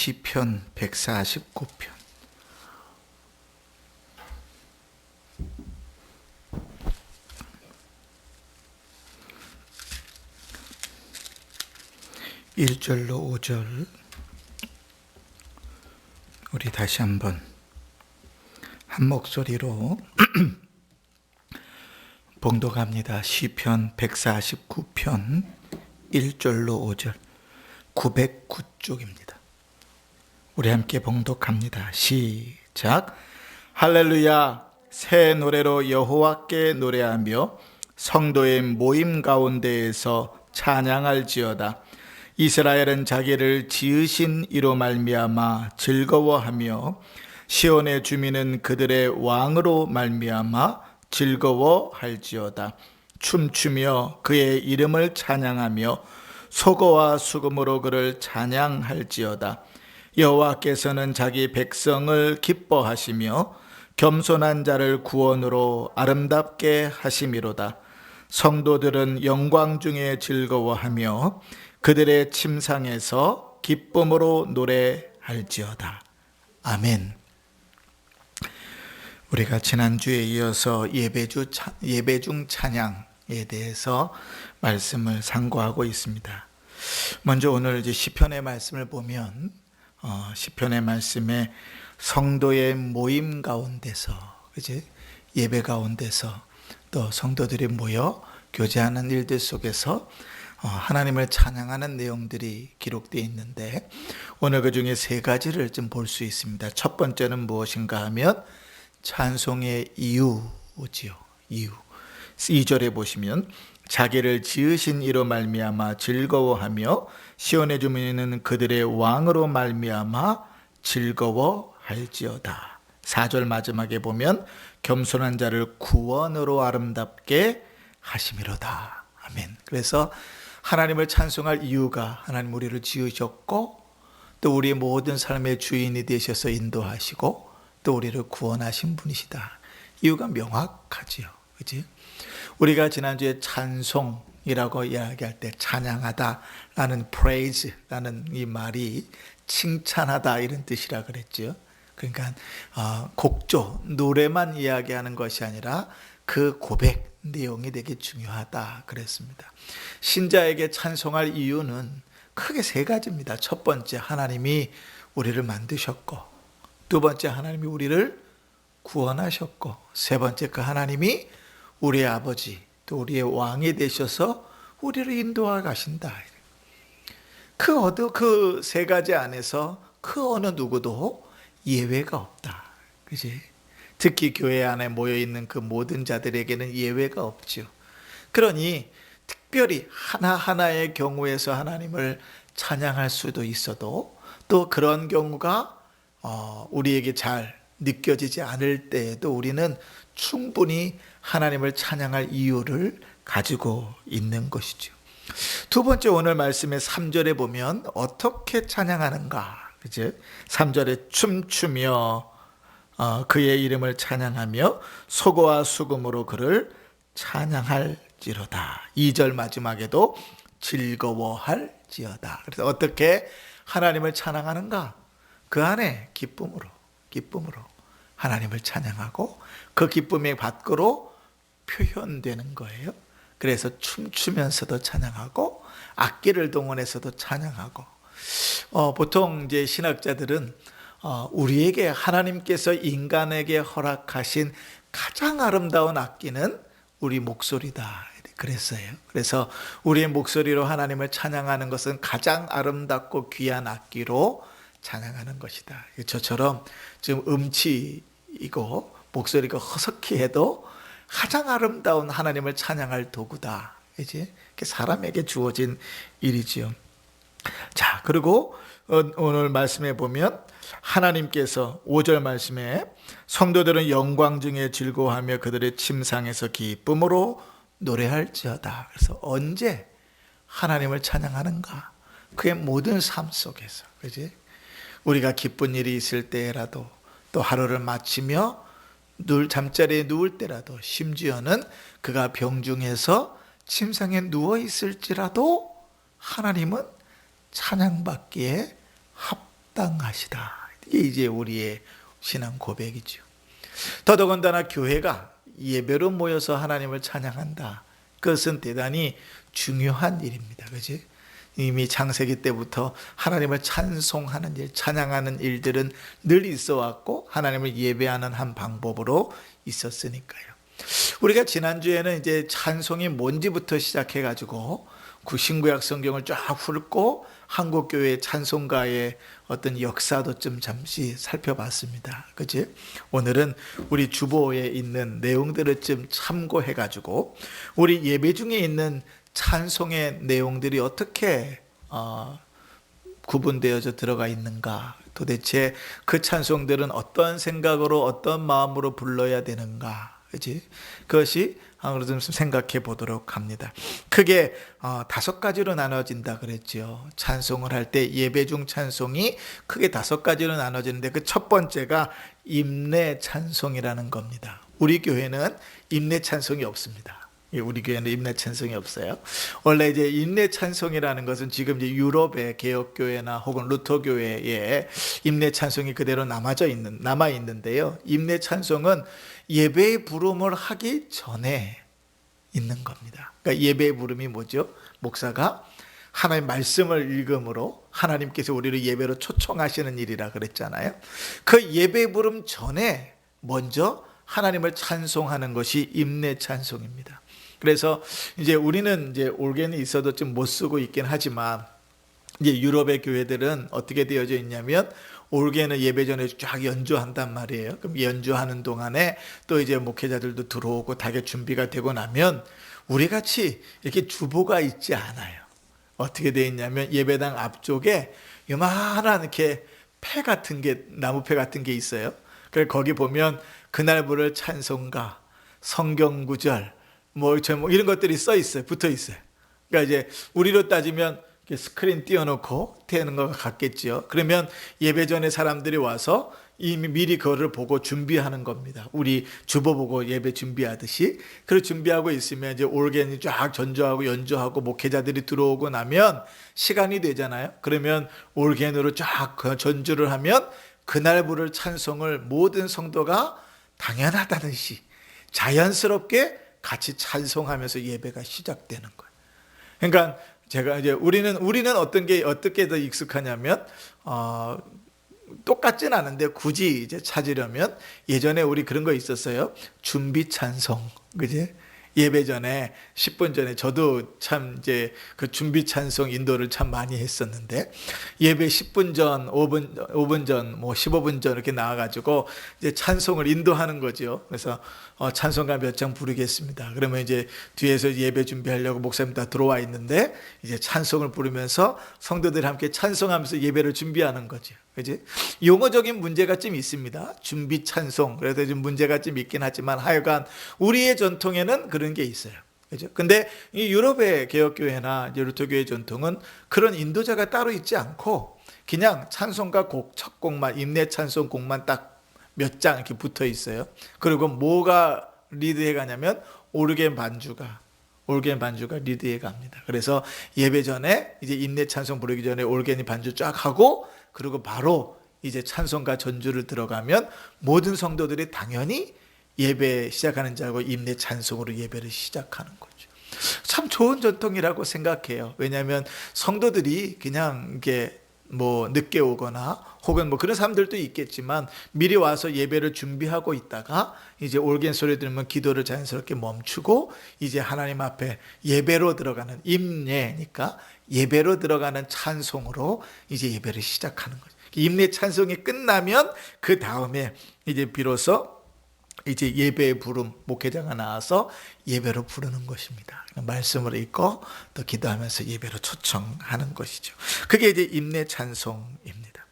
시편 149편. 일절로 5절 우리 다시 한번 한 목소리로 봉독합니다. 시편 149편 1절로 5절 909쪽입니다. 우리 함께 봉독합니다. 시작. 할렐루야. 새 노래로 여호와께 노래하며 성도의 모임 가운데에서 찬양할지어다. 이스라엘은 자기를 지으신 이로 말미암아 즐거워하며 시온의 주민은 그들의 왕으로 말미암아 즐거워할지어다. 춤추며 그의 이름을 찬양하며 소고와 수금으로 그를 찬양할지어다. 여호와께서는 자기 백성을 기뻐하시며 겸손한 자를 구원으로 아름답게 하심이로다. 성도들은 영광 중에 즐거워하며 그들의 침상에서 기쁨으로 노래할지어다. 아멘. 우리가 지난주에 이어서 예배 중 찬양에 대해서 말씀을 상고하고 있습니다. 먼저 오늘 이제 시편의 말씀을 보면 시편의 말씀에 성도의 모임 가운데서, 그지? 예배 가운데서 또 성도들이 모여 교제하는 일들 속에서 하나님을 찬양하는 내용들이 기록되어 있는데, 오늘 그 중에 세 가지를 좀 볼 수 있습니다. 첫 번째는 무엇인가 하면 찬송의 이유지요. 이유. 2절에 보시면 자기를 지으신 이로 말미암아 즐거워하며 시온의 주민은 그들의 왕으로 말미암아 즐거워할지어다. 4절 마지막에 보면 겸손한 자를 구원으로 아름답게 하심이로다. 아멘. 그래서 하나님을 찬송할 이유가, 하나님 우리를 지으셨고 또 우리의 모든 삶의 주인이 되셔서 인도하시고 또 우리를 구원하신 분이시다. 이유가 명확하지요. 그렇지? 우리가 지난주에 찬송이라고 이야기할 때 찬양하다라는 praise라는 이 말이 칭찬하다 이런 뜻이라 그랬죠. 그러니까 곡조, 노래만 이야기하는 것이 아니라 그 고백 내용이 되게 중요하다 그랬습니다. 신자에게 찬송할 이유는 크게 세 가지입니다. 첫 번째, 하나님이 우리를 만드셨고, 두 번째, 하나님이 우리를 구원하셨고, 세 번째, 그 하나님이 우리의 아버지 또 우리의 왕이 되셔서 우리를 인도하 가신다. 그 세 가지 안에서 그 어느 누구도 예외가 없다. 그지? 특히 교회 안에 모여 있는 그 모든 자들에게는 예외가 없죠. 그러니 특별히 하나하나의 경우에서 하나님을 찬양할 수도 있어도, 또 그런 경우가 우리에게 잘 느껴지지 않을 때에도 우리는 충분히 하나님을 찬양할 이유를 가지고 있는 것이죠. 두 번째, 오늘 말씀의 3절에 보면 어떻게 찬양하는가, 그죠? 3절에 춤추며 그의 이름을 찬양하며 소고와 수금으로 그를 찬양할지로다. 2절 마지막에도 즐거워할지어다. 그래서 어떻게 하나님을 찬양하는가? 그 안에 기쁨으로 하나님을 찬양하고 그 기쁨의 밖으로 표현되는 거예요. 그래서 춤추면서도 찬양하고 악기를 동원해서도 찬양하고, 보통 이제 신학자들은 우리에게 하나님께서 인간에게 허락하신 가장 아름다운 악기는 우리 목소리다 그랬어요. 그래서 우리의 목소리로 하나님을 찬양하는 것은 가장 아름답고 귀한 악기로 찬양하는 것이다. 저처럼 지금 음치이고 목소리가 허석히해도 가장 아름다운 하나님을 찬양할 도구다. 이제 사람에게 주어진 일이지요. 자, 그리고 오늘 말씀에 보면 하나님께서 5절 말씀에 성도들은 영광 중에 즐거워하며 그들의 침상에서 기쁨으로 노래할지어다. 그래서 언제 하나님을 찬양하는가? 그의 모든 삶 속에서, 그지? 우리가 기쁜 일이 있을 때라도, 또 하루를 마치며 잠자리에 누울 때라도, 심지어는 그가 병중해서 침상에 누워 있을지라도 하나님은 찬양받기에 합당하시다. 이게 이제 우리의 신앙 고백이죠. 더더군다나 교회가 예배로 모여서 하나님을 찬양한다. 그것은 대단히 중요한 일입니다. 그지? 이미 창세기 때부터 하나님을 찬송하는 일, 찬양하는 일들은 늘 있어 왔고 하나님을 예배하는 한 방법으로 있었으니까요. 우리가 지난주에는 이제 찬송이 뭔지부터 시작해 가지고 신구약 성경을 쫙 훑고 한국 교회의 찬송가의 어떤 역사도 좀 잠시 살펴봤습니다. 그치? 오늘은 우리 주보에 있는 내용들을 좀 참고해 가지고 우리 예배 중에 있는 찬송의 내용들이 어떻게 구분되어져 들어가 있는가, 도대체 그 찬송들은 어떤 생각으로 어떤 마음으로 불러야 되는가, 그렇지? 그것이 좀 생각해 보도록 합니다. 크게 5가지로 나눠진다 그랬죠. 찬송을 할 때 예배 중 찬송이 크게 5가지로 나눠지는데 그 첫 번째가 임내 찬송이라는 겁니다. 우리 교회는 임내 찬송이 없습니다. 우리 교회는 임내 찬송이 없어요. 원래 이제 임내 찬송이라는 것은 지금 이제 유럽의 개혁교회나 혹은 루터교회에 임내 찬송이 그대로 남아 있는데요. 임내 찬송은 예배의 부름을 하기 전에 있는 겁니다. 그러니까 예배의 부름이 뭐죠? 목사가 하나님의 말씀을 읽음으로 하나님께서 우리를 예배로 초청하시는 일이라 그랬잖아요. 그 예배 부름 전에 먼저 하나님을 찬송하는 것이 임내 찬송입니다. 그래서 이제 우리는 이제 올겐이 있어도 좀 못 쓰고 있긴 하지만 이제 유럽의 교회들은 어떻게 되어져 있냐면 올게는 예배 전에 쫙 연주한단 말이에요. 그럼 연주하는 동안에 또 이제 목회자들도 들어오고 다게 준비가 되고 나면 우리 같이 이렇게 주보가 있지 않아요. 어떻게 되어 있냐면 예배당 앞쪽에 요만한 이렇게 패 같은 게, 나무패 같은 게 있어요. 그래서 거기 보면 그날 부를 찬송가, 성경 구절, 뭐 이런 것들이 써 있어요. 붙어 있어요. 그러니까 이제 우리로 따지면 스크린 띄워놓고 되는 것 같겠죠. 그러면 예배 전에 사람들이 와서 이미 미리 그거를 보고 준비하는 겁니다. 우리 주보 보고 예배 준비하듯이. 그걸 준비하고 있으면 이제 올겐이 쫙 전주하고 연주하고 목회자들이 들어오고 나면 시간이 되잖아요. 그러면 올겐으로 쫙 전주를 하면 그날 부를 찬송을 모든 성도가 당연하다듯이 자연스럽게 같이 찬송하면서 예배가 시작되는 거예요. 그러니까 제가 이제 우리는 어떻게 더 익숙하냐면 똑같진 않은데 굳이 이제 찾으려면 예전에 우리 그런 거 있었어요. 준비 찬송, 그지? 예배 전에 10분 전에 저도 참 이제 그 준비 찬송 인도를 참 많이 했었는데 예배 10분 전, 5분 전, 뭐 15분 전 이렇게 나와가지고 이제 찬송을 인도하는 거죠. 그래서 찬송가 몇 장 부르겠습니다. 그러면 이제 뒤에서 예배 준비하려고 목사님 다 들어와 있는데 이제 찬송을 부르면서 성도들이 함께 찬송하면서 예배를 준비하는 거죠. 그지? 용어적인 문제가 좀 있습니다. 준비 찬송. 그래서 좀 문제가 좀 있긴 하지만 하여간 우리의 전통에는 그런 게 있어요. 그죠? 근데 이 유럽의 개혁교회나 루터교회 전통은 그런 인도자가 따로 있지 않고 그냥 찬송가 곡, 첫 곡만, 임내 찬송 곡만 딱 몇 장 이렇게 붙어 있어요. 그리고 뭐가 리드해 가냐면 오르겐 반주가 리드해 갑니다. 그래서 예배 전에 이제 임내 찬송 부르기 전에 올겐이 반주 쫙 하고 그리고 바로 이제 찬송가 전주를 들어가면 모든 성도들이 당연히 예배 시작하는 줄 알고 임내 찬송으로 예배를 시작하는 거죠. 참 좋은 전통이라고 생각해요. 왜냐하면 성도들이 그냥 이게 뭐 늦게 오거나 혹은 뭐 그런 사람들도 있겠지만 미리 와서 예배를 준비하고 있다가 이제 올겐 소리 들으면 기도를 자연스럽게 멈추고 이제 하나님 앞에 예배로 들어가는 임예니까 예배로 들어가는 찬송으로 이제 예배를 시작하는 거죠. 임례 찬송이 끝나면 그 다음에 이제 비로소 이제 예배의 부름, 목회자가 나와서 예배로 부르는 것입니다. 말씀을 읽고 또 기도하면서 예배로 초청하는 것이죠. 그게 이제 임례 찬송입니다.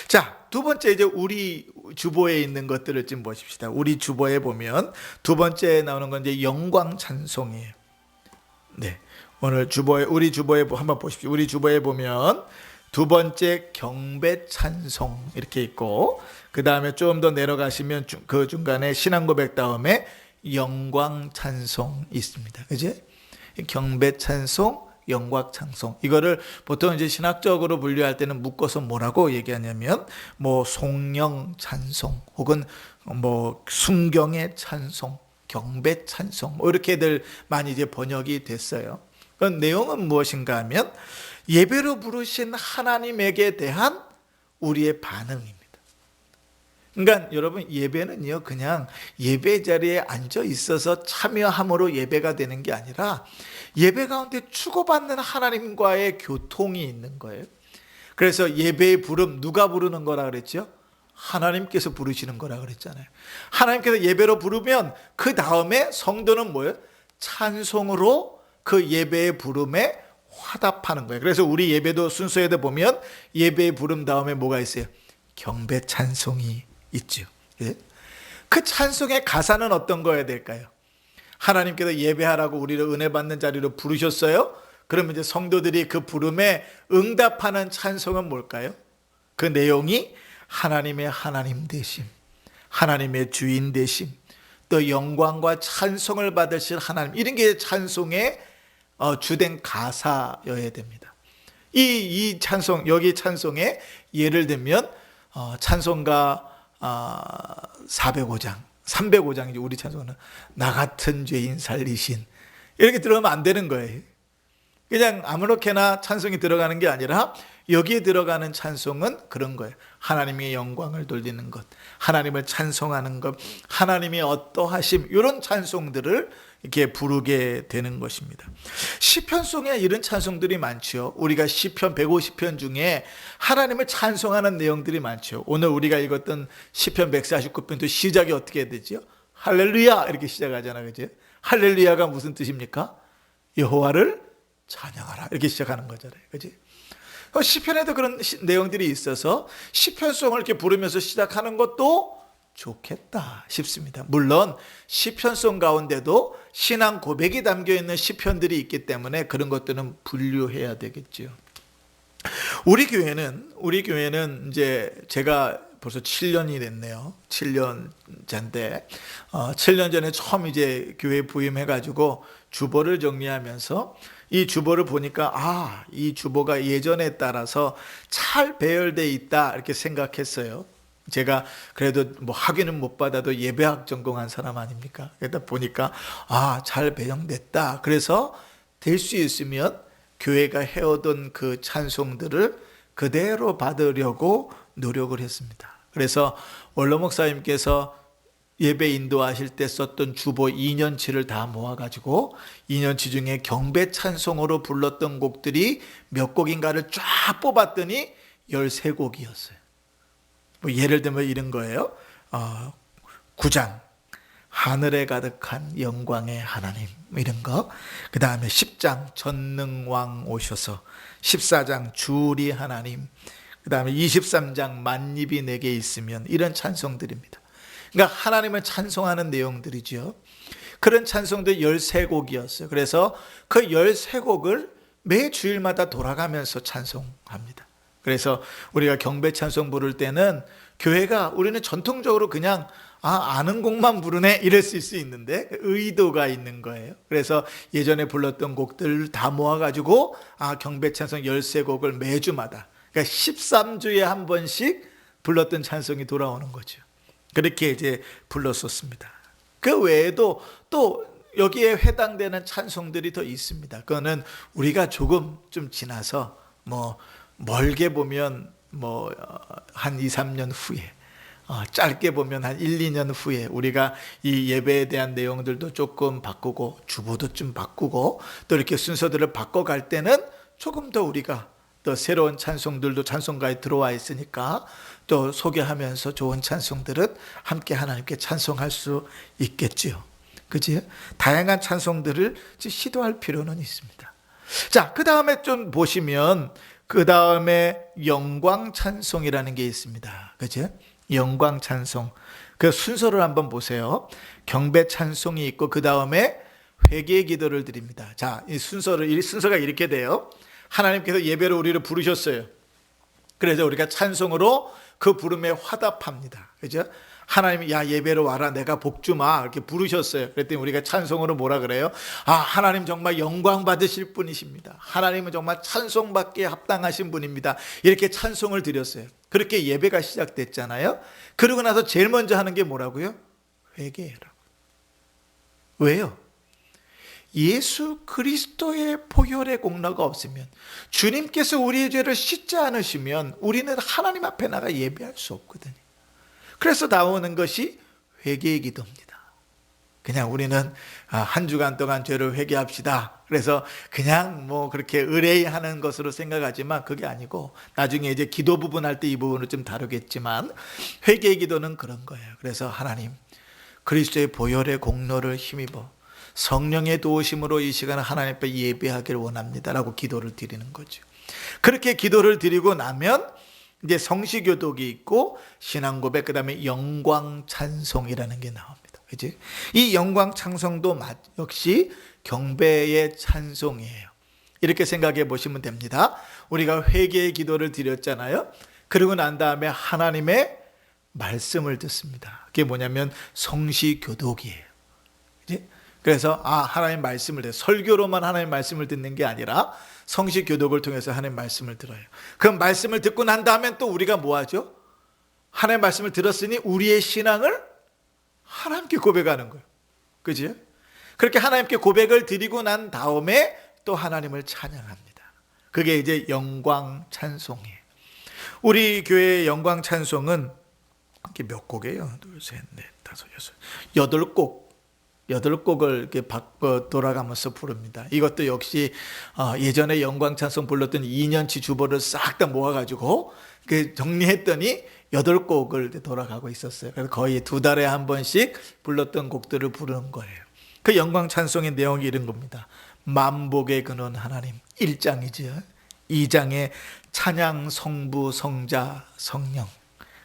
자, 두 번째 이제 우리 주보에 있는 것들을 좀 보십시다. 우리 주보에 보면 두 번째 나오는 건 이제 영광 찬송이에요. 네, 오늘 우리 주보에 한번 보십시오. 우리 주보에 보면 두 번째 경배 찬송 이렇게 있고 그 다음에 좀 더 내려가시면 그 중간에 신앙 고백 다음에 영광 찬송 있습니다. 그지? 경배 찬송, 영광 찬송. 이거를 보통 이제 신학적으로 분류할 때는 묶어서 뭐라고 얘기하냐면 뭐 송영 찬송 혹은 뭐 순경의 찬송, 경배 찬송 뭐 이렇게들 많이 이제 번역이 됐어요. 그 내용은 무엇인가 하면 예배로 부르신 하나님에게 대한 우리의 반응입니다. 그러니까 여러분 예배는요 그냥 예배 자리에 앉아 있어서 참여함으로 예배가 되는 게 아니라 예배 가운데 주고받는 하나님과의 교통이 있는 거예요. 그래서 예배의 부름 누가 부르는 거라 그랬죠? 하나님께서 부르시는 거라 그랬잖아요. 하나님께서 예배로 부르면 그 다음에 성도는 뭐예요? 찬송으로 그 예배의 부름에 화답하는 거예요. 그래서 우리 예배도 순서에도 보면 예배의 부름 다음에 뭐가 있어요? 경배 찬송이 있죠. 예? 그 찬송의 가사는 어떤 거여야 될까요? 하나님께서 예배하라고 우리를 은혜 받는 자리로 부르셨어요. 그러면 이제 성도들이 그 부름에 응답하는 찬송은 뭘까요? 그 내용이 하나님의 하나님 되심, 하나님의 주인 되심, 또 영광과 찬송을 받으실 하나님, 이런 게 찬송의 주된 가사여야 됩니다. 이 찬송, 여기 찬송에 예를 들면 찬송가 405장, 305장이죠. 우리 찬송은 나 같은 죄인 살리신, 이렇게 들어가면 안 되는 거예요. 그냥 아무렇게나 찬송이 들어가는 게 아니라 여기에 들어가는 찬송은 그런 거예요. 하나님의 영광을 돌리는 것, 하나님을 찬송하는 것, 하나님의 어떠하심, 이런 찬송들을 이렇게 부르게 되는 것입니다. 시편송에 이런 찬송들이 많죠. 우리가 시편 150편 중에 하나님을 찬송하는 내용들이 많죠. 오늘 우리가 읽었던 시편 149편도 시작이 어떻게 되죠? 할렐루야 이렇게 시작하잖아요. 그죠? 할렐루야가 무슨 뜻입니까? 여호와를 찬양하라 이렇게 시작하는 거잖아요. 그지? 시편에도 그런 내용들이 있어서 시편송을 이렇게 부르면서 시작하는 것도 좋겠다 싶습니다. 물론 시편송 가운데도 신앙 고백이 담겨 있는 시편들이 있기 때문에 그런 것들은 분류해야 되겠죠. 우리 교회는 이제 제가 벌써 7년이 됐네요. 7년째인데 7년 전에 처음 이제 교회 부임해가지고 주보를 정리하면서 이 주보를 보니까 이 주보가 예전에 따라서 잘 배열되어 있다 이렇게 생각했어요. 제가 그래도 뭐 학위는 못 받아도 예배학 전공한 사람 아닙니까? 그러다 보니까 잘 배정됐다. 그래서 될 수 있으면 교회가 해오던 그 찬송들을 그대로 받으려고 노력을 했습니다. 그래서 원로 목사님께서 예배 인도하실 때 썼던 주보 2년치를 다 모아가지고 2년치 중에 경배 찬송으로 불렀던 곡들이 몇 곡인가를 쫙 뽑았더니 13곡이었어요. 뭐 예를 들면 이런 거예요. 9장 하늘에 가득한 영광의 하나님 이런 거. 그 다음에 10장 전능왕 오셔서, 14장 주리 하나님, 그 다음에 23장 만입이 내게 있으면, 이런 찬송들입니다. 그러니까 하나님을 찬송하는 내용들이죠. 그런 찬송들 13곡이었어요. 그래서 그 13곡을 매 주일마다 돌아가면서 찬송합니다. 그래서 우리가 경배 찬송 부를 때는 교회가, 우리는 전통적으로 그냥 아는 곡만 부르네 이럴 수 있는데 의도가 있는 거예요. 그래서 예전에 불렀던 곡들 다 모아가지고 경배 찬송 13곡을 매주마다, 그러니까 13주에 한 번씩 불렀던 찬송이 돌아오는 거죠. 그렇게 이제 불렀었습니다. 그 외에도 또 여기에 해당되는 찬송들이 더 있습니다. 그거는 우리가 조금 좀 지나서 멀게 보면 한 2, 3년 후에, 짧게 보면 한 1, 2년 후에 우리가 이 예배에 대한 내용들도 조금 바꾸고 주보도 좀 바꾸고 또 이렇게 순서들을 바꿔갈 때는 조금 더 우리가 또 새로운 찬송들도 찬송가에 들어와 있으니까 또 소개하면서 좋은 찬송들은 함께 하나님께 찬송할 수 있겠지요. 그치? 다양한 찬송들을 시도할 필요는 있습니다. 자, 그 다음에 좀 보시면 그 다음에 영광 찬송이라는 게 있습니다. 그치? 영광 찬송. 그 순서를 한번 보세요. 경배 찬송이 있고 그 다음에 회개 기도를 드립니다. 자, 이 순서가 이렇게 돼요. 하나님께서 예배로 우리를 부르셨어요. 그래서 우리가 찬송으로 그 부름에 화답합니다. 그죠? 하나님이 야 예배로 와라 내가 복 주마 이렇게 부르셨어요. 그랬더니 우리가 찬송으로 뭐라 그래요? 아 하나님 정말 영광 받으실 분이십니다. 하나님은 정말 찬송받기에 합당하신 분입니다. 이렇게 찬송을 드렸어요. 그렇게 예배가 시작됐잖아요. 그러고 나서 제일 먼저 하는 게 뭐라고요? 회개해라. 왜요? 예수 그리스도의 보혈의 공로가 없으면, 주님께서 우리의 죄를 씻지 않으시면 우리는 하나님 앞에 나가 예배할 수 없거든요. 그래서 나오는 것이 회개의 기도입니다. 그냥 우리는 한 주간 동안 죄를 회개합시다. 그래서 그냥 뭐 그렇게 의뢰하는 것으로 생각하지만 그게 아니고, 나중에 이제 기도 부분 할 때 이 부분을 좀 다루겠지만, 회개의 기도는 그런 거예요. 그래서 하나님, 그리스도의 보혈의 공로를 힘입어 성령의 도우심으로 이 시간을 하나님 앞에 예배하기를 원합니다라고 기도를 드리는 거죠. 그렇게 기도를 드리고 나면 이제 성시교독이 있고 신앙 고백, 그다음에 영광 찬송이라는 게 나옵니다. 그지? 이 영광 찬송도 역시 경배의 찬송이에요. 이렇게 생각해 보시면 됩니다. 우리가 회개의 기도를 드렸잖아요. 그러고 난 다음에 하나님의 말씀을 듣습니다. 그게 뭐냐면 성시교독이에요. 그지? 그래서 하나님 말씀을 설교로만 하나님 말씀을 듣는 게 아니라 성식 교독을 통해서 하나님 말씀을 들어요. 그 말씀을 듣고 난 다음엔 또 우리가 뭐 하죠? 하나님 말씀을 들었으니 우리의 신앙을 하나님께 고백하는 거예요. 그죠? 그렇게 하나님께 고백을 드리고 난 다음에 또 하나님을 찬양합니다. 그게 이제 영광 찬송이에요. 우리 교회의 영광 찬송은 이게 몇 곡이에요? 둘, 셋, 넷, 다섯, 여섯, 8곡. 8곡을 이렇게 바꿔 돌아가면서 부릅니다. 이것도 역시 예전에 영광 찬송 불렀던 2년치 주보를 싹 다 모아가지고 정리했더니 8곡을 돌아가고 있었어요. 그래서 거의 2달에 한 번씩 불렀던 곡들을 부르는 거예요. 그 영광 찬송의 내용이 이런 겁니다. 만복의 근원 하나님 1장이죠. 2장에 찬양 성부 성자 성령,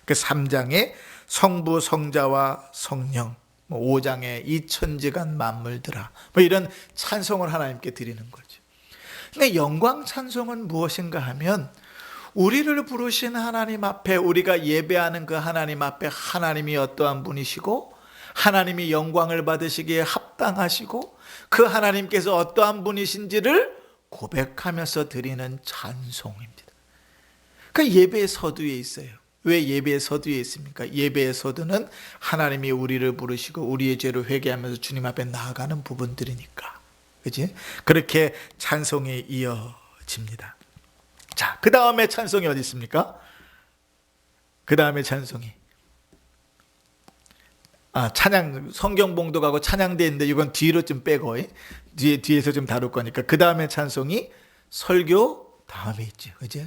그 3장에 성부 성자와 성령, 5장에 이 천지간 만물들아, 뭐 이런 찬송을 하나님께 드리는 거죠. 근데 영광 찬송은 무엇인가 하면, 우리를 부르신 하나님 앞에, 우리가 예배하는 그 하나님 앞에 하나님이 어떠한 분이시고 하나님이 영광을 받으시기에 합당하시고 그 하나님께서 어떠한 분이신지를 고백하면서 드리는 찬송입니다. 그 예배의 서두에 있어요. 왜 예배의 서두에 있습니까? 예배의 서두는 하나님이 우리를 부르시고 우리의 죄를 회개하면서 주님 앞에 나아가는 부분들이니까. 그치? 그렇게 찬송이 이어집니다. 자, 그 다음에 찬송이 어디 있습니까? 그 다음에 찬송이. 찬양, 성경 봉독하고 찬양대 있는데 이건 뒤로 좀 빼고, 뒤에서 좀 다룰 거니까. 그 다음에 찬송이 설교 다음에 있죠. 그치?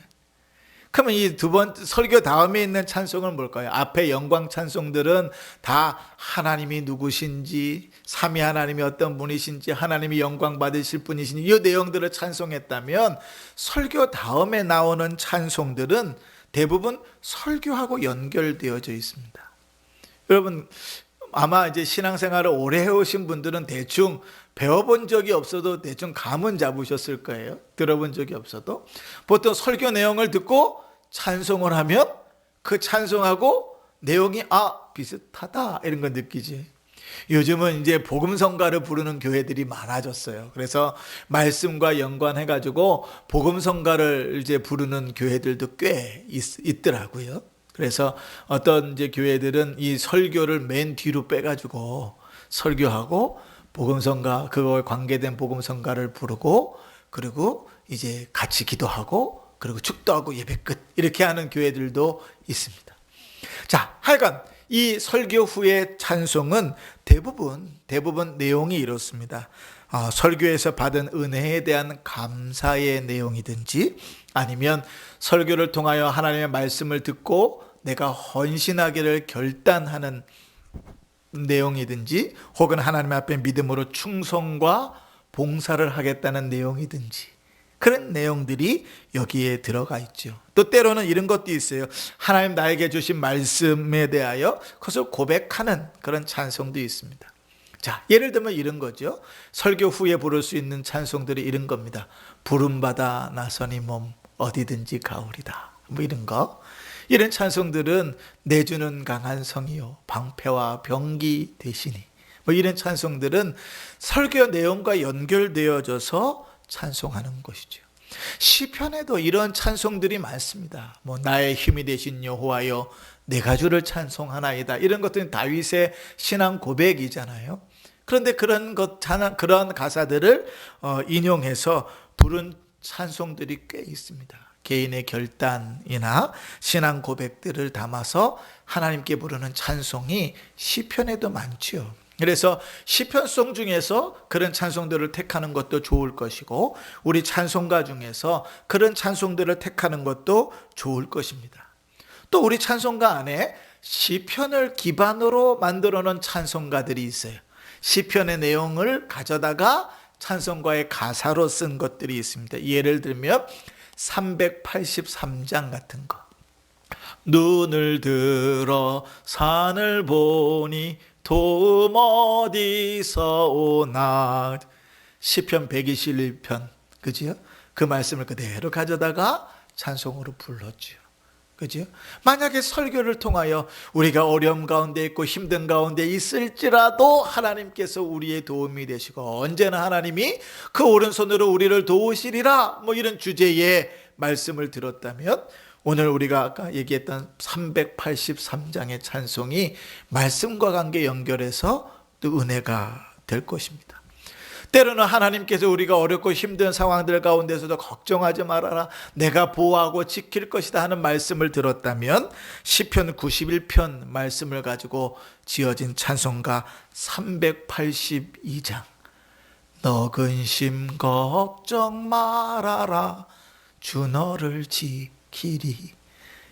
그러면 이 두 번째 설교 다음에 있는 찬송은 뭘까요? 앞에 영광 찬송들은 다 하나님이 누구신지, 삼위 하나님이 어떤 분이신지, 하나님이 영광 받으실 분이신지 이 내용들을 찬송했다면, 설교 다음에 나오는 찬송들은 대부분 설교하고 연결되어져 있습니다. 여러분 아마 이제 신앙생활을 오래 해오신 분들은 대충 배워본 적이 없어도 대충 감은 잡으셨을 거예요. 들어본 적이 없어도. 보통 설교 내용을 듣고 찬송을 하면 그 찬송하고 내용이 비슷하다 이런 걸 느끼지. 요즘은 이제 복음성가를 부르는 교회들이 많아졌어요. 그래서 말씀과 연관해가지고 복음성가를 이제 부르는 교회들도 꽤 있더라고요. 그래서 어떤 이제 교회들은 이 설교를 맨 뒤로 빼가지고 설교하고 복음성가, 그거에 관계된 복음성가를 부르고, 그리고 이제 같이 기도하고, 그리고 축도하고 예배 끝, 이렇게 하는 교회들도 있습니다. 자, 하여간 이 설교 후의 찬송은 대부분 내용이 이렇습니다. 설교에서 받은 은혜에 대한 감사의 내용이든지, 아니면 설교를 통하여 하나님의 말씀을 듣고 내가 헌신하기를 결단하는 내용이든지, 혹은 하나님 앞에 믿음으로 충성과 봉사를 하겠다는 내용이든지, 그런 내용들이 여기에 들어가 있죠. 또 때로는 이런 것도 있어요. 하나님 나에게 주신 말씀에 대하여 그것을 고백하는 그런 찬송도 있습니다. 자, 예를 들면 이런 거죠. 설교 후에 부를 수 있는 찬송들이 이런 겁니다. 부름받아 나서니 몸 어디든지 가오리다, 뭐 이런 거. 이런 찬송들은 내주는 강한 성이요 방패와 병기 되시니, 뭐 이런 찬송들은 설교 내용과 연결되어져서 찬송하는 것이죠. 시편에도 이런 찬송들이 많습니다. 뭐 나의 힘이 되신 여호와여 내가 주를 찬송하나이다, 이런 것들은 다윗의 신앙 고백이잖아요. 그런데 그런 가사들을 인용해서 부른 찬송들이 꽤 있습니다. 개인의 결단이나 신앙 고백들을 담아서 하나님께 부르는 찬송이 시편에도 많지요. 그래서 시편송 중에서 그런 찬송들을 택하는 것도 좋을 것이고, 우리 찬송가 중에서 그런 찬송들을 택하는 것도 좋을 것입니다. 또 우리 찬송가 안에 시편을 기반으로 만들어 놓은 찬송가들이 있어요. 시편의 내용을 가져다가 찬송가의 가사로 쓴 것들이 있습니다. 예를 들면 383장 같은 거. 눈을 들어 산을 보니 도움 어디서 오나. 시편 121편, 그지요? 그 말씀을 그대로 가져다가 찬송으로 불렀지요. 그죠? 만약에 설교를 통하여 우리가 어려움 가운데 있고 힘든 가운데 있을지라도 하나님께서 우리의 도움이 되시고 언제나 하나님이 그 오른손으로 우리를 도우시리라, 뭐 이런 주제의 말씀을 들었다면 오늘 우리가 아까 얘기했던 383장의 찬송이 말씀과 관계 연결해서 또 은혜가 될 것입니다. 때로는 하나님께서 우리가 어렵고 힘든 상황들 가운데서도 걱정하지 말아라, 내가 보호하고 지킬 것이다 하는 말씀을 들었다면 시편 91편 말씀을 가지고 지어진 찬송가 382장, 너 근심 걱정 말아라 주 너를 지키리,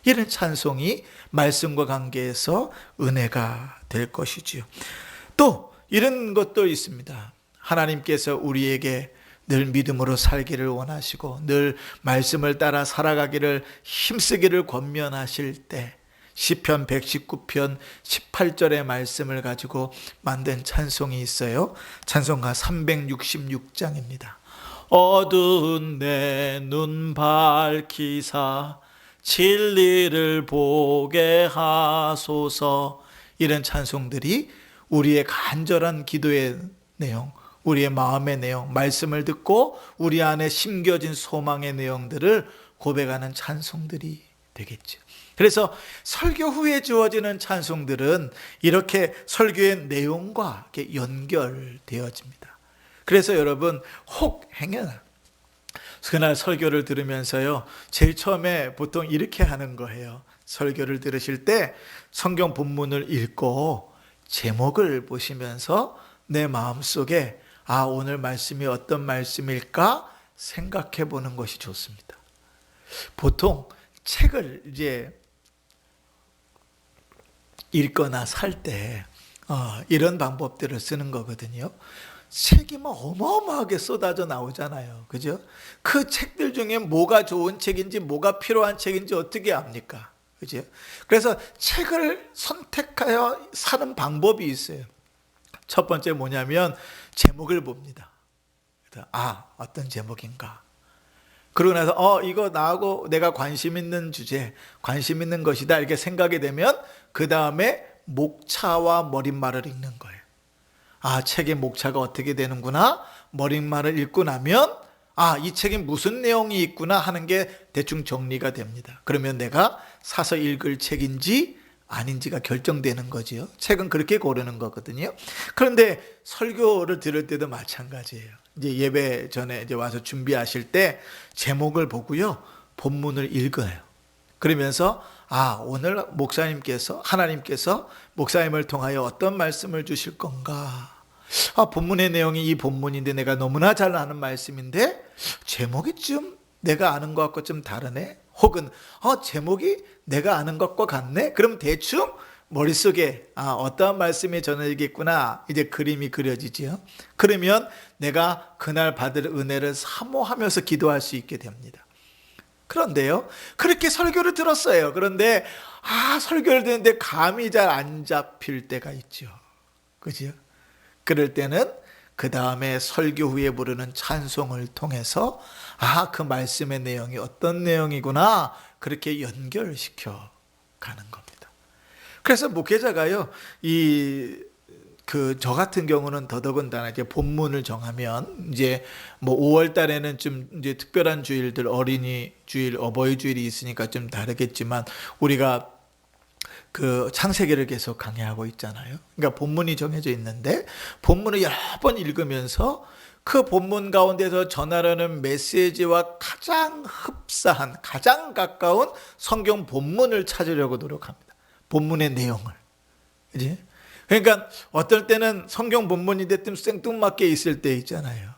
이런 찬송이 말씀과 관계해서 은혜가 될 것이지요. 또 이런 것도 있습니다. 하나님께서 우리에게 늘 믿음으로 살기를 원하시고 늘 말씀을 따라 살아가기를 힘쓰기를 권면하실 때 시편 119편 18절의 말씀을 가지고 만든 찬송이 있어요. 찬송가 366장입니다. 어두운 내 눈 밝히사 진리를 보게 하소서, 이런 찬송들이 우리의 간절한 기도의 내용, 우리의 마음의 내용, 말씀을 듣고 우리 안에 심겨진 소망의 내용들을 고백하는 찬송들이 되겠죠. 그래서 설교 후에 주어지는 찬송들은 이렇게 설교의 내용과 이렇게 연결되어집니다. 그래서 여러분 혹 행여나 그날 설교를 들으면서요, 제일 처음에 보통 이렇게 하는 거예요. 설교를 들으실 때 성경 본문을 읽고 제목을 보시면서 내 마음속에 오늘 말씀이 어떤 말씀일까 생각해 보는 것이 좋습니다. 보통 책을 이제 읽거나 살 때 이런 방법들을 쓰는 거거든요. 책이 막 어마어마하게 쏟아져 나오잖아요. 그죠? 그 책들 중에 뭐가 좋은 책인지 뭐가 필요한 책인지 어떻게 압니까? 그죠? 그래서 책을 선택하여 사는 방법이 있어요. 첫 번째 뭐냐면 제목을 봅니다. 어떤 제목인가? 그러고 나서 이거 나하고 내가 관심 있는 주제, 관심 있는 것이다 이렇게 생각이 되면 그 다음에 목차와 머릿말을 읽는 거예요. 책의 목차가 어떻게 되는구나, 머릿말을 읽고 나면 이 책에 무슨 내용이 있구나 하는 게 대충 정리가 됩니다. 그러면 내가 사서 읽을 책인지 아닌지가 결정되는 거지요. 책은 그렇게 고르는 거거든요. 그런데 설교를 들을 때도 마찬가지예요. 이제 예배 전에 이제 와서 준비하실 때 제목을 보고요, 본문을 읽어요. 그러면서 오늘 목사님께서, 하나님께서 목사님을 통하여 어떤 말씀을 주실 건가? 본문의 내용이 이 본문인데 내가 너무나 잘 아는 말씀인데 제목이 좀 내가 아는 것 같고 좀 다르네? 혹은 제목이 내가 아는 것과 같네? 그럼 대충 머릿속에 어떠한 말씀이 전해지겠구나, 이제 그림이 그려지죠. 그러면 내가 그날 받을 은혜를 사모하면서 기도할 수 있게 됩니다. 그런데요, 그렇게 설교를 들었어요. 그런데 설교를 듣는데 감이 잘 안 잡힐 때가 있죠. 그죠? 그럴 때는 그 다음에 설교 후에 부르는 찬송을 통해서 그 말씀의 내용이 어떤 내용이구나 그렇게 연결시켜 가는 겁니다. 그래서 목회자가요, 저 같은 경우는 더더군다나 이제 본문을 정하면 이제 뭐 5월 달에는 좀 이제 특별한 주일들, 어린이 주일, 어버이 주일이 있으니까 좀 다르겠지만 우리가 그 창세기를 계속 강의하고 있잖아요. 그러니까 본문이 정해져 있는데 본문을 여러 번 읽으면서 그 본문 가운데서 전하려는 메시지와 가장 흡사한, 가장 가까운 성경 본문을 찾으려고 노력합니다. 본문의 내용을. 그지? 그러니까 어떨 때는 성경 본문인데 좀 생뚱맞게 있을 때 있잖아요.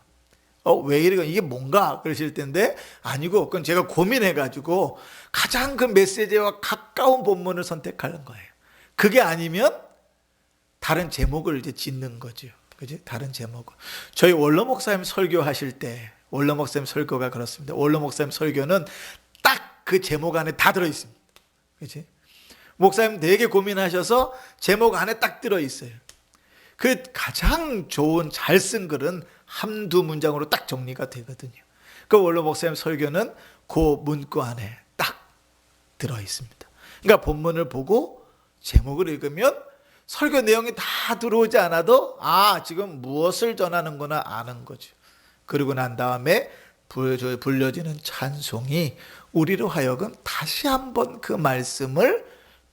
왜 이게 뭔가 그러실 텐데 아니고 그건 제가 고민해가지고 가장 그 메시지와 가까운 본문을 선택하는 거예요. 그게 아니면 다른 제목을 이제 짓는 거죠. 그지? 다른 제목을. 저희 원로 목사님 설교하실 때, 원로 목사님 설교가 그렇습니다. 원로 목사님 설교는 딱 그 제목 안에 다 들어있습니다. 그지? 목사님 되게 고민하셔서 제목 안에 딱 들어있어요. 그 가장 좋은 잘 쓴 글은 한두 문장으로 딱 정리가 되거든요. 그 원로 목사님 설교는 그 문구 안에 딱 들어있습니다. 그러니까 본문을 보고 제목을 읽으면 설교 내용이 다 들어오지 않아도 지금 무엇을 전하는구나 아는 거죠. 그러고 난 다음에 불려지는 찬송이 우리로 하여금 다시 한번 그 말씀의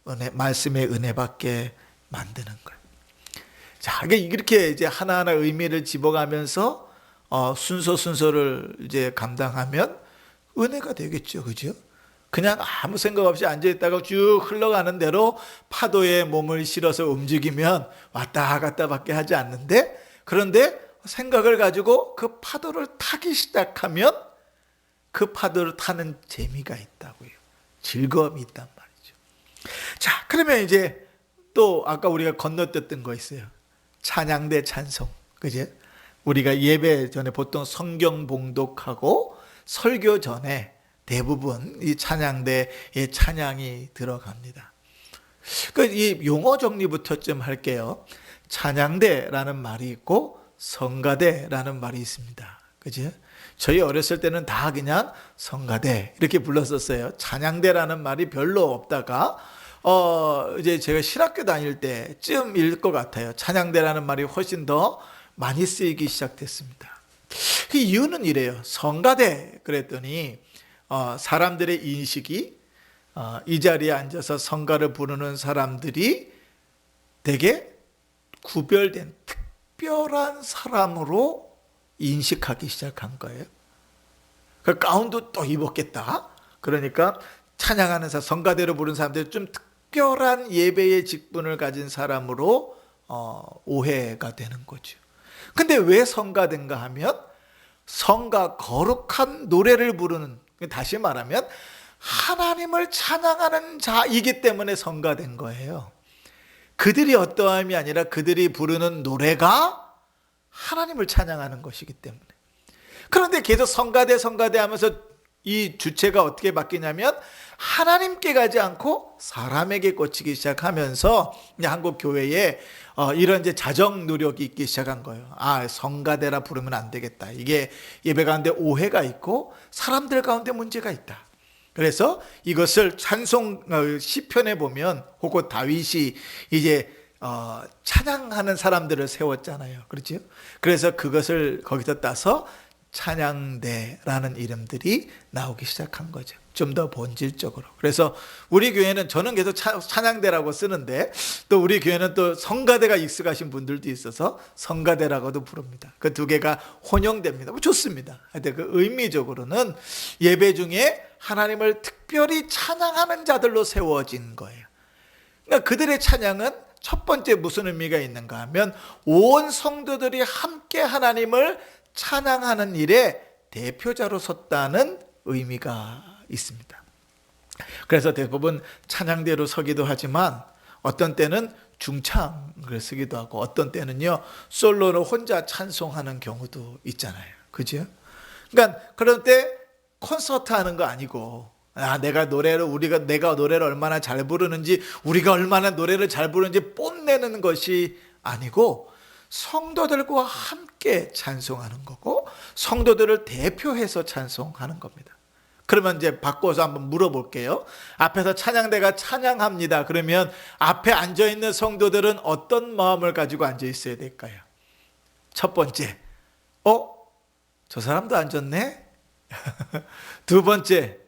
은혜 받게 만드는 거예요. 자, 이렇게 이제 하나하나 의미를 집어가면서 순서를 이제 감당하면 은혜가 되겠죠, 그죠? 그냥 아무 생각 없이 앉아있다가 쭉 흘러가는 대로 파도에 몸을 실어서 움직이면 왔다 갔다 밖에 하지 않는데, 그런데 생각을 가지고 그 파도를 타기 시작하면 그 파도를 타는 재미가 있다고요. 즐거움이 있단 말이죠. 자, 그러면 이제 또 아까 우리가 건너뛰었던 거 있어요. 찬양대 찬송. 그죠? 우리가 예배 전에 보통 성경 봉독하고 설교 전에 대부분 이 찬양대의 찬양이 들어갑니다. 이 용어 정리부터 좀 할게요. 찬양대라는 말이 있고 성가대라는 말이 있습니다. 그죠? 저희 어렸을 때는 다 그냥 성가대 이렇게 불렀었어요. 찬양대라는 말이 별로 없다가 이제 제가 신학교 다닐 때쯤일 것 같아요. 찬양대라는 말이 훨씬 더 많이 쓰이기 시작됐습니다. 그 이유는 이래요. 성가대 그랬더니 사람들의 인식이 이 자리에 앉아서 성가를 부르는 사람들이 되게 구별된 특별한 사람으로 인식하기 시작한 거예요. 그 가운도 또 입었겠다. 그러니까 찬양하는 사람, 성가대로 부르는 사람들이 좀 특별한 예배의 직분을 가진 사람으로 오해가 되는 거죠. 근데 왜 성가된가 하면 성가, 거룩한 노래를 부르는, 다시 말하면 하나님을 찬양하는 자이기 때문에 성가된 거예요. 그들이 어떠함이 아니라 그들이 부르는 노래가 하나님을 찬양하는 것이기 때문에. 그런데 계속 성가대 하면서 이 주체가 어떻게 바뀌냐면 하나님께 가지 않고 사람에게 꽂히기 시작하면서 한국 교회에 이런 이제 자정 노력이 있기 시작한 거예요. 성가대라 부르면 안 되겠다. 이게 예배 가운데 오해가 있고 사람들 가운데 문제가 있다. 그래서 이것을 찬송 시편에 보면 혹은 다윗이 이제 찬양하는 사람들을 세웠잖아요. 그렇죠? 그래서 그것을 거기서 따서 찬양대라는 이름들이 나오기 시작한 거죠. 좀 더 본질적으로. 그래서 우리 교회는 저는 계속 찬양대라고 쓰는데 또 우리 교회는 또 성가대가 익숙하신 분들도 있어서 성가대라고도 부릅니다. 그 두 개가 혼용됩니다. 좋습니다. 하여튼 그 의미적으로는 예배 중에 하나님을 특별히 찬양하는 자들로 세워진 거예요. 그러니까 그들의 찬양은 첫 번째 무슨 의미가 있는가 하면 온 성도들이 함께 하나님을 찬양하는 일에 대표자로 섰다는 의미가 있습니다. 그래서 대부분 찬양대로 서기도 하지만 어떤 때는 중창을 쓰기도 하고 어떤 때는요 솔로로 혼자 찬송하는 경우도 있잖아요. 그죠? 그러니까 그럴 때 콘서트 하는 거 아니고 내가 노래를 얼마나 잘 부르는지 우리가 얼마나 노래를 잘 부르는지 뽐내는 것이 아니고 성도들과 함께 찬송하는 거고 성도들을 대표해서 찬송하는 겁니다. 그러면 이제 바꿔서 한번 물어볼게요. 앞에서 찬양대가 찬양합니다. 그러면 앞에 앉아있는 성도들은 어떤 마음을 가지고 앉아있어야 될까요? 첫 번째, 저 사람도 앉았네? 두 번째,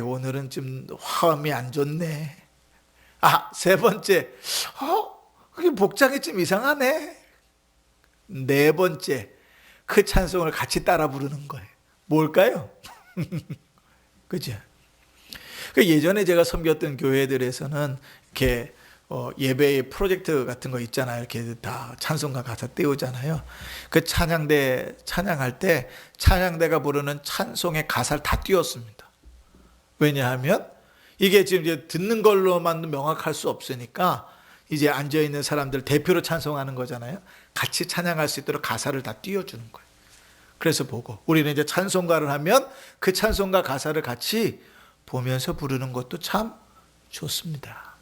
오늘은 좀 화음이 안 좋네. 세 번째, 그게 복장이 좀 이상하네. 네 번째, 그 찬송을 같이 따라 부르는 거예요. 뭘까요? 그죠? 예전에 제가 섬겼던 교회들에서는 이렇게 예배의 프로젝트 같은 거 있잖아요. 이렇게 다 찬송가 가사 띄우잖아요. 그 찬양대 찬양할 때 찬양대가 부르는 찬송의 가사를 다 띄웠습니다. 왜냐하면 이게 지금 이제 듣는 걸로만 명확할 수 없으니까 이제 앉아 있는 사람들 대표로 찬송하는 거잖아요. 같이 찬양할 수 있도록 가사를 다 띄워주는 거예요. 그래서 보고 우리는 이제 찬송가를 하면 그 찬송가 가사를 같이 보면서 부르는 것도 참 좋습니다.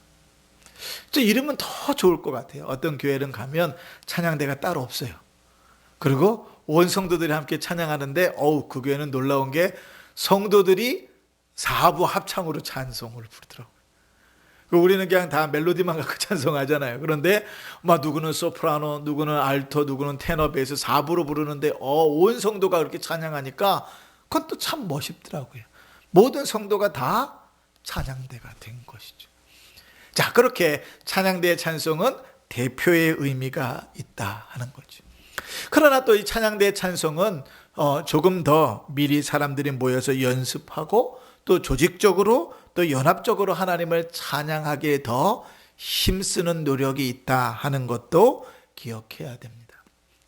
이러면 더 좋을 것 같아요. 어떤 교회는 가면 찬양대가 따로 없어요. 그리고 온 성도들이 함께 찬양하는데 그 교회는 놀라운 게 성도들이 4부 합창으로 찬송을 부르더라고요. 우리는 그냥 다 멜로디만 갖고 찬송하잖아요. 그런데 누구는 소프라노, 누구는 알토, 누구는 테너, 베이스 4부로 부르는데 온 성도가 그렇게 찬양하니까 그건 또 참 멋있더라고요. 모든 성도가 다 찬양대가 된 것이죠. 자, 그렇게 찬양대의 찬송은 대표의 의미가 있다 하는 거죠. 그러나 또 이 찬양대의 찬송은 조금 더 미리 사람들이 모여서 연습하고 또 조직적으로 또 연합적으로 하나님을 찬양하기에 더 힘쓰는 노력이 있다 하는 것도 기억해야 됩니다.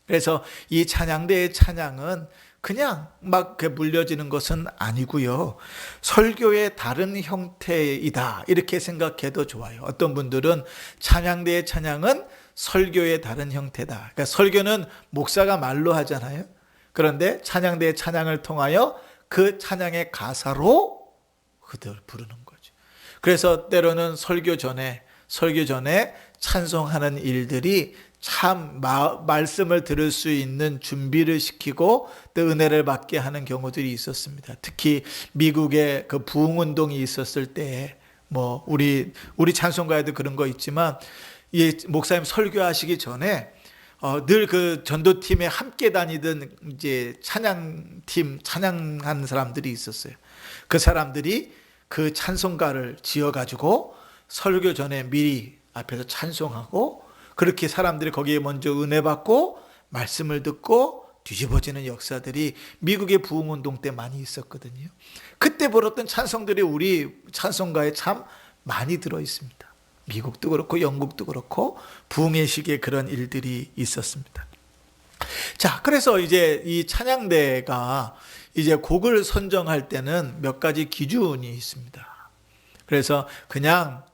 그래서 이 찬양대의 찬양은 그냥 막 물려지는 것은 아니고요. 설교의 다른 형태이다 이렇게 생각해도 좋아요. 어떤 분들은 찬양대의 찬양은 설교의 다른 형태다. 그러니까 설교는 목사가 말로 하잖아요. 그런데 찬양대의 찬양을 통하여 그 찬양의 가사로 그들 부르는 거죠. 그래서 때로는 설교 전에 찬송하는 일들이 참 말씀을 들을 수 있는 준비를 시키고 또 은혜를 받게 하는 경우들이 있었습니다. 특히 미국의 그 부흥운동이 있었을 때 우리 찬송가에도 그런 거 있지만 목사님 설교하시기 전에 늘 그 전도팀에 함께 다니던 이제 찬양하는 사람들이 있었어요. 그 사람들이 그 찬송가를 지어가지고 설교 전에 미리 앞에서 찬송하고 그렇게 사람들이 거기에 먼저 은혜 받고 말씀을 듣고 뒤집어지는 역사들이 미국의 부흥운동 때 많이 있었거든요. 그때 불었던 찬송들이 우리 찬송가에 참 많이 들어있습니다. 미국도 그렇고 영국도 그렇고 부흥의 시기에 그런 일들이 있었습니다. 자, 그래서 이제 이 찬양대가 이제 곡을 선정할 때는 몇 가지 기준이 있습니다. 그래서 그냥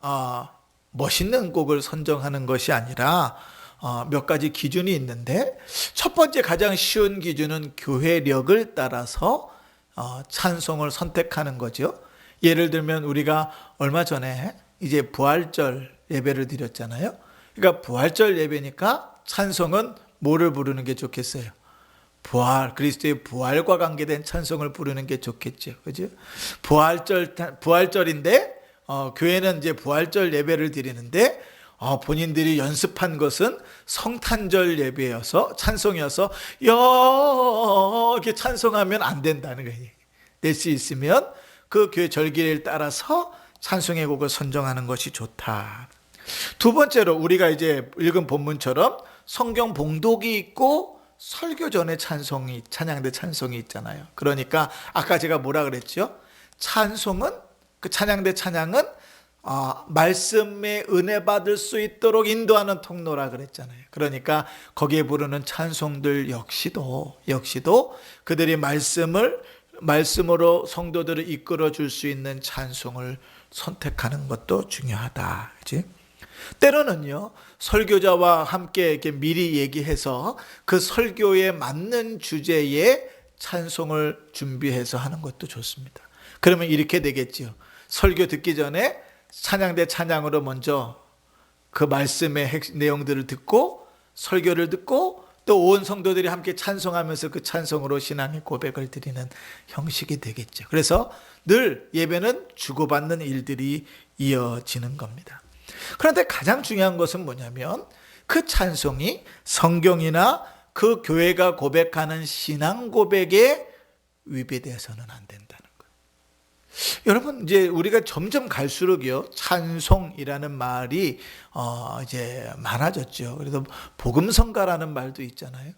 멋있는 곡을 선정하는 것이 아니라 몇 가지 기준이 있는데 첫 번째 가장 쉬운 기준은 교회력을 따라서 찬송을 선택하는 거죠. 예를 들면 우리가 얼마 전에 이제 부활절 예배를 드렸잖아요. 그러니까 부활절 예배니까 찬송은 뭐를 부르는 게 좋겠어요? 그리스도의 부활과 관계된 찬송을 부르는 게 좋겠죠. 그죠? 부활절인데, 교회는 이제 부활절 예배를 드리는데, 본인들이 연습한 것은 성탄절 예배여서, 찬송이어서, 이렇게 찬송하면 안 된다는 거예요. 될 수 있으면 그 교회 절기를 따라서 찬송의 곡을 선정하는 것이 좋다. 두 번째로 우리가 이제 읽은 본문처럼 성경 봉독이 있고 설교 전에 찬양대 찬송이 있잖아요. 그러니까 아까 제가 뭐라 그랬죠? 그 찬양대 찬양은 말씀에 은혜 받을 수 있도록 인도하는 통로라 그랬잖아요. 그러니까 거기에 부르는 찬송들 역시도 그들이 말씀으로 성도들을 이끌어 줄 수 있는 찬송을 선택하는 것도 중요하다. 그치? 때로는요, 설교자와 함께 이렇게 미리 얘기해서 그 설교에 맞는 주제의 찬송을 준비해서 하는 것도 좋습니다. 그러면 이렇게 되겠지요. 설교 듣기 전에 찬양대 찬양으로 먼저 그 말씀의 내용들을 듣고 설교를 듣고 또 온 성도들이 함께 찬송하면서 그 찬송으로 신앙의 고백을 드리는 형식이 되겠죠. 그래서 늘 예배는 주고받는 일들이 이어지는 겁니다. 그런데 가장 중요한 것은 뭐냐면 그 찬송이 성경이나 그 교회가 고백하는 신앙 고백에 위배돼서는 안 된다는 거예요. 여러분, 이제 우리가 점점 갈수록요, 찬송이라는 말이 이제 많아졌죠. 그래서 복음성가라는 말도 있잖아요.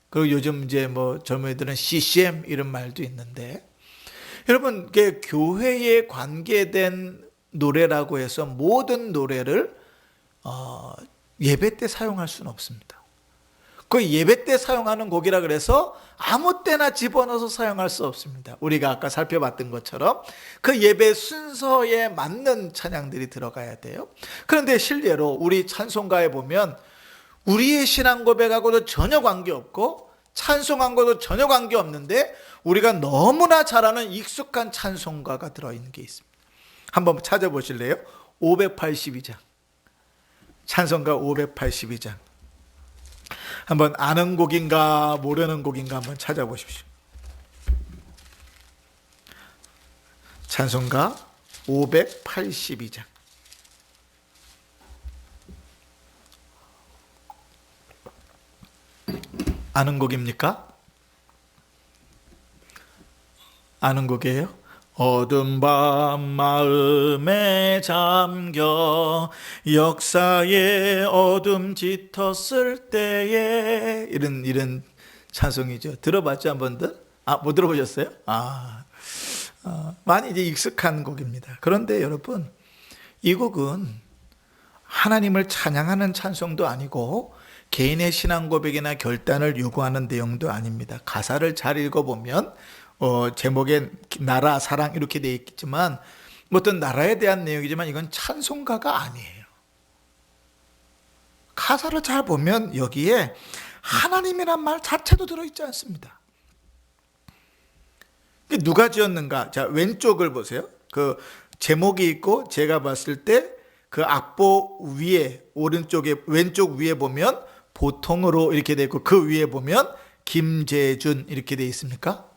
그리고 요즘 이제 뭐 젊은이들은 CCM 이런 말도 있는데, 여러분, 이게 교회에 관계된 노래라고 해서 모든 노래를 예배 때 사용할 수는 없습니다. 그 예배 때 사용하는 곡이라 그래서 아무 때나 집어넣어서 사용할 수 없습니다. 우리가 아까 살펴봤던 것처럼 그 예배 순서에 맞는 찬양들이 들어가야 돼요. 그런데 실례로 우리 찬송가에 보면 우리의 신앙 고백하고도 전혀 관계없고 찬송한 것도 전혀 관계없는데 우리가 너무나 잘 아는 익숙한 찬송가가 들어있는 게 있습니다. 한번 찾아보실래요? 582장. 찬송가 582장. 한번 아는 곡인가 모르는 곡인가 한번 찾아보십시오. 찬송가 582장. 아는 곡입니까? 아는 곡이에요? 어두운 밤 마음에 잠겨 역사의 어둠 짙었을 때에 이런 찬송이죠. 들어봤죠, 한 번도? 못 들어보셨어요? 많이 이제 익숙한 곡입니다. 그런데 여러분, 이 곡은 하나님을 찬양하는 찬송도 아니고 개인의 신앙 고백이나 결단을 요구하는 내용도 아닙니다. 가사를 잘 읽어보면 제목에 나라, 사랑 이렇게 되어 있겠지만 어떤 나라에 대한 내용이지만 이건 찬송가가 아니에요. 가사를 잘 보면 여기에 하나님이란 말 자체도 들어있지 않습니다. 누가 지었는가? 자, 왼쪽을 보세요. 그 제목이 있고 제가 봤을 때 그 악보 위에 오른쪽에 왼쪽 위에 보면 보통으로 이렇게 되어 있고 그 위에 보면 김재준 이렇게 되어 있습니까?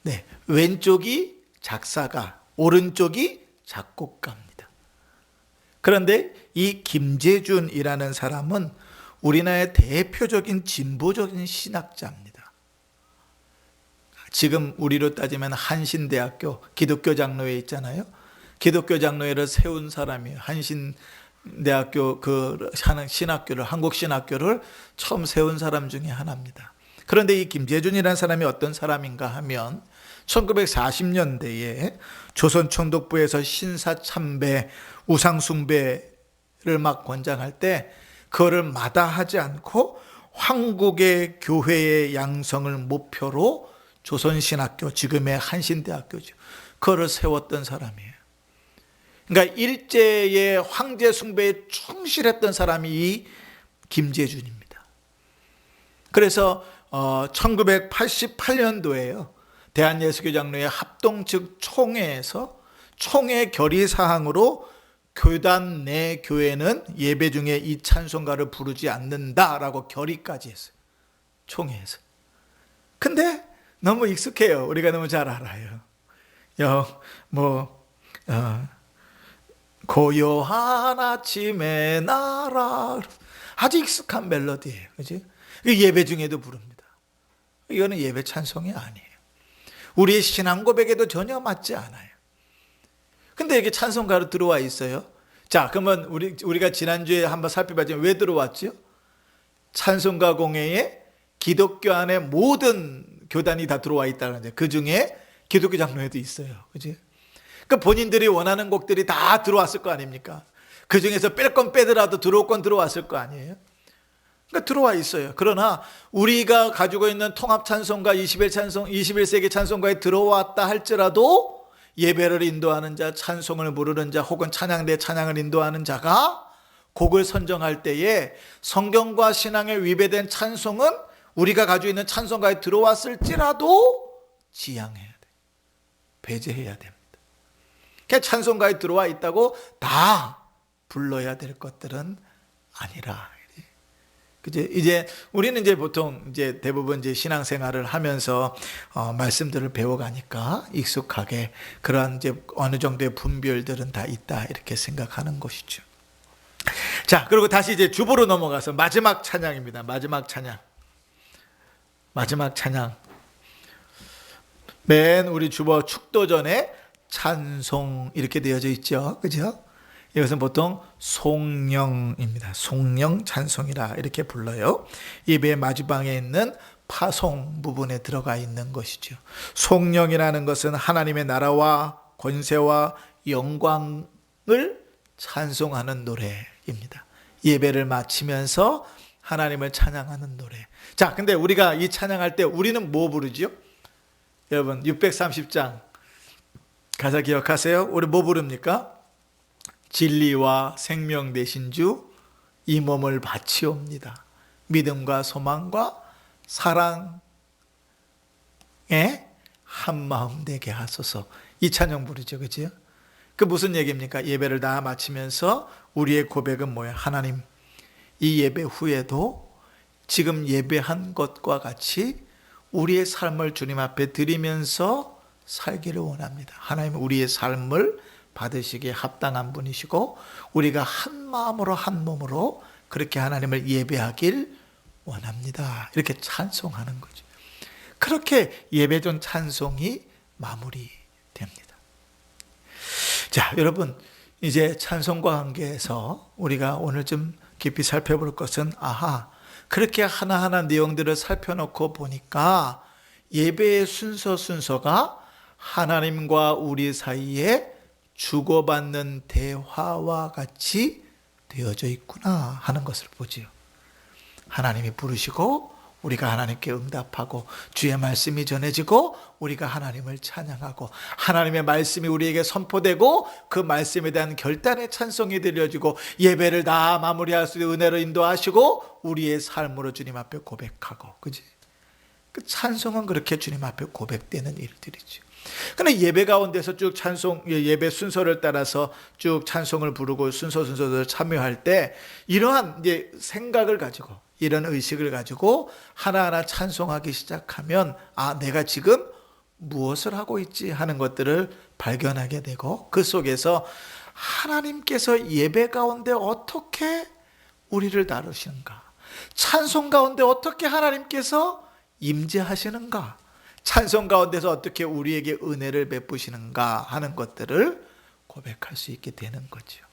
네, 왼쪽이 작사가, 오른쪽이 작곡가입니다. 그런데 이 김재준이라는 사람은 우리나라의 대표적인 진보적인 신학자입니다. 지금 우리로 따지면 한신대학교 기독교 장로회 있잖아요. 기독교 장로회를 세운 사람이에요. 한신대학교 그 신학교를, 한국 신학교를 처음 세운 사람 중에 하나입니다. 그런데 이 김재준이라는 사람이 어떤 사람인가 하면 1940년대에 조선 총독부에서 신사참배, 우상숭배를 막 권장할 때 그거를 마다하지 않고 황국의 교회의 양성을 목표로 조선신학교, 지금의 한신대학교죠, 그거를 세웠던 사람이에요. 그러니까 일제의 황제 숭배에 충실했던 사람이 이 김재준입니다. 그래서 1988년도에요. 대한예수교장로회 합동 측 총회에서 총회 결의사항으로 교단 내 교회는 예배 중에 이 찬송가를 부르지 않는다라고 결의까지 했어요. 총회에서. 근데 너무 익숙해요. 우리가 너무 잘 알아요. 고요한 아침의 나라, 아주 익숙한 멜로디예요. 그지? 예배 중에도 부릅니다. 이거는 예배 찬송이 아니에요. 우리의 신앙 고백에도 전혀 맞지 않아요. 근데 이게 찬송가로 들어와 있어요. 자, 그러면 우리가 지난주에 한번 살펴봤지만 왜 들어왔죠? 찬송가 공회에 기독교 안에 모든 교단이 다 들어와 있다는 거죠. 그 중에 기독교 장로회도 있어요. 그지? 그러니까 본인들이 원하는 곡들이 다 들어왔을 거 아닙니까? 그 중에서 뺄 건 빼더라도 들어올 건 들어왔을 거 아니에요? 그러니까 들어와 있어요. 그러나 우리가 가지고 있는 통합 찬송가 21세기 찬송가에 들어왔다 할지라도 예배를 인도하는 자, 찬송을 부르는 자, 혹은 찬양대 찬양을 인도하는 자가 곡을 선정할 때에 성경과 신앙에 위배된 찬송은 우리가 가지고 있는 찬송가에 들어왔을지라도 지양해야 돼. 배제해야 됩니다. 그러니까 찬송가에 들어와 있다고 다 불러야 될 것들은 아니라. 그제 이제 우리는 이제 보통 이제 대부분 이제 신앙생활을 하면서 말씀들을 배워가니까 익숙하게 그러한 이제 어느 정도의 분별들은 다 있다 이렇게 생각하는 것이죠. 자, 그리고 다시 이제 주보로 넘어가서 마지막 찬양입니다. 마지막 찬양. 마지막 찬양. 맨 우리 주보 축도전에 찬송 이렇게 되어져 있죠. 그죠? 이것은 보통 송영입니다. 송영 찬송이라 이렇게 불러요. 예배의 마지막에 있는 파송 부분에 들어가 있는 것이죠. 송영이라는 것은 하나님의 나라와 권세와 영광을 찬송하는 노래입니다. 예배를 마치면서 하나님을 찬양하는 노래. 자, 근데 우리가 이 찬양할 때 우리는 뭐 부르죠? 여러분 630장 가사 기억하세요? 우리 뭐 부릅니까? 진리와 생명 되신 주 이 몸을 바치옵니다. 믿음과 소망과 사랑에 한마음 되게 하소서. 이 찬양 부르죠. 그죠? 그 무슨 얘기입니까? 예배를 다 마치면서 우리의 고백은 뭐야? 하나님, 이 예배 후에도 지금 예배한 것과 같이 우리의 삶을 주님 앞에 드리면서 살기를 원합니다. 하나님, 우리의 삶을 받으시기에 합당한 분이시고 우리가 한 마음으로 한 몸으로 그렇게 하나님을 예배하길 원합니다. 이렇게 찬송하는 거죠. 그렇게 예배전 찬송이 마무리됩니다. 자, 여러분 이제 찬송과 관계해서 우리가 오늘 좀 깊이 살펴볼 것은 그렇게 하나하나 내용들을 살펴놓고 보니까 예배의 순서가 하나님과 우리 사이에 주고받는 대화와 같이 되어져 있구나 하는 것을 보지요. 하나님이 부르시고 우리가 하나님께 응답하고 주의 말씀이 전해지고 우리가 하나님을 찬양하고 하나님의 말씀이 우리에게 선포되고 그 말씀에 대한 결단의 찬송이 들려지고 예배를 다 마무리할 수 있는 은혜로 인도하시고 우리의 삶으로 주님 앞에 고백하고, 그지? 그 찬송은 그렇게 주님 앞에 고백되는 일들이죠. 그러나 예배 가운데서 쭉 찬송, 예배 순서를 따라서 쭉 찬송을 부르고 순서대로 참여할 때 이러한 이제 생각을 가지고 이런 의식을 가지고 하나하나 찬송하기 시작하면 내가 지금 무엇을 하고 있지 하는 것들을 발견하게 되고 그 속에서 하나님께서 예배 가운데 어떻게 우리를 다루시는가, 찬송 가운데 어떻게 하나님께서 임재하시는가, 찬송 가운데서 어떻게 우리에게 은혜를 베푸시는가 하는 것들을 고백할 수 있게 되는 거죠.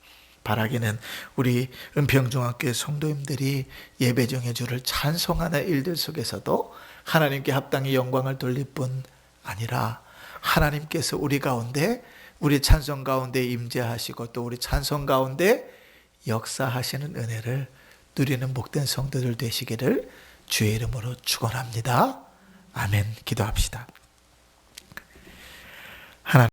바라기는 우리 은평중학교의 성도님들이 예배 중에 주를 찬송하는 일들 속에서도 하나님께 합당히 영광을 돌릴 뿐 아니라 하나님께서 우리 가운데 우리 찬송 가운데 임재하시고 또 우리 찬송 가운데 역사하시는 은혜를 누리는 복된 성도들 되시기를 주의 이름으로 축원합니다. 아멘. 기도합시다. 하나님